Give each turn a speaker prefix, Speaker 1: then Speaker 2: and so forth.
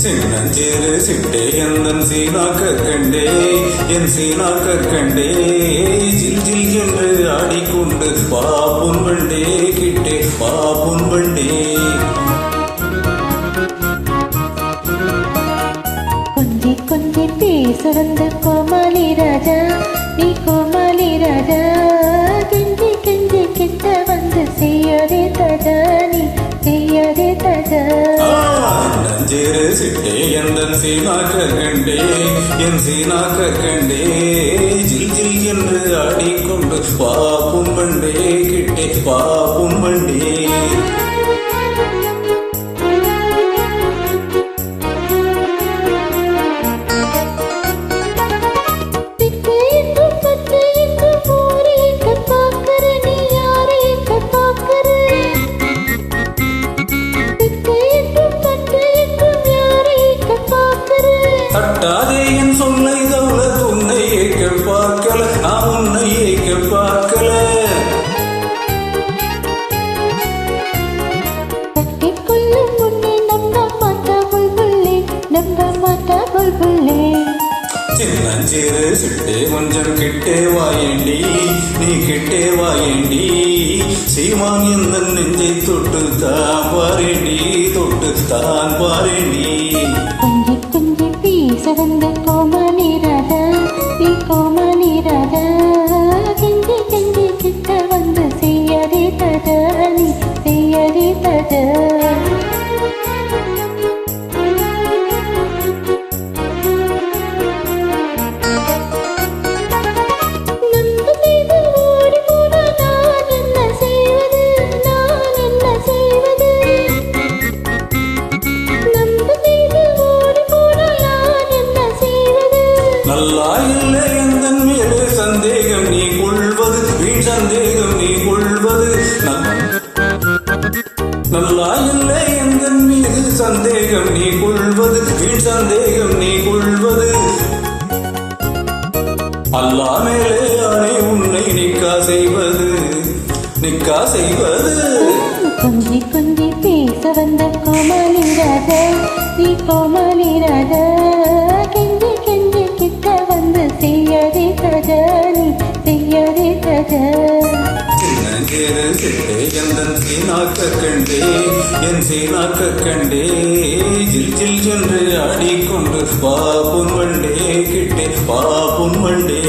Speaker 1: சின்னஞ்சிறு சிட்டே எந்தன் சீனாக்க கண்டே என் சீனாக்க கண்டே ஜில் ஜில் என்று ஆடிக்கொண்டு பாப்புன் வண்டே கிட்டே பாப்புன் வண்டே
Speaker 2: கொஞ்சி கொஞ்சி பேச வந்த கோமாளி ராஜா நீ கோமாளி ராஜா கெஞ்சி கெஞ்சி கிட்ட வந்து செய்யாதே தாஜா நீ செய்யாதே தாஜா
Speaker 1: நஞ்சேறு சிட்டே எந்தன் சீனாக்க கண்டே என் சீனாக்க கண்டே ஜில் ஜில் என்று ஆடிக்கொண்டு பாப்புன் வண்டே கிட்டே பாப்புன் வண்டே தட்டாதே என் சொல்லை தௌலத் உன்னை ஏற்க பார்க்கல நான் உன்னை ஏற்க பார்க்கல
Speaker 2: கட்டிக்கொள்ளும் உன்னை நம்ப மாட்டா புல்புள்ளே நம்ப மாட்டா புல்புள்ளே
Speaker 1: சின்னஞ்சிறு சிட்டே கொஞ்சம் கிட்டே வாயண்டி நீ கிட்டே வாயண்டி சீமான் எந்த நெஞ்சை தொட்டு தான் பாரேண்டி தொட்டு தான் பாரேண்டி
Speaker 2: கொஞ்சி கொஞ்சி பேச வந்த கோமாளி ராஜா நீ கோமாளி ராஜா கெஞ்சி கெஞ்சி கிட்ட வந்து செய்யாதே தாஜா நீ செய்யாதே தாஜா
Speaker 1: நல்லா இல்லை எந்தன் மீது சந்தேகம் நீ கொள்வது வீண் சந்தேகம் நீ கொள்வது நல்லா இல்லை எந்தன் மீது சந்தேகம் நீ கொள்வது வீண் சந்தேகம் நீ கொள்வது அல்லா மேலே யானை உன்னை நிக்கா செய்வது நிக்கா செய்வது
Speaker 2: கொஞ்சி கொஞ்சி பேச வந்த கோமாளி ராஜா நீ கோமாளி ராஜா கெஞ்சி கெஞ்சி கிட்ட வந்து செய்யாதே தாஜா நீ செய்யாதே தாஜா
Speaker 1: சின்னஞ்சிறு சிட்டே எந்தன் சீனாக்க கண்டே என் சீனாக்க கண்டே ஜில் ஜில் என்று ஆடிக்கொண்டு பாப்புன் வண்டே கிட்டே பாப்புன் வண்டே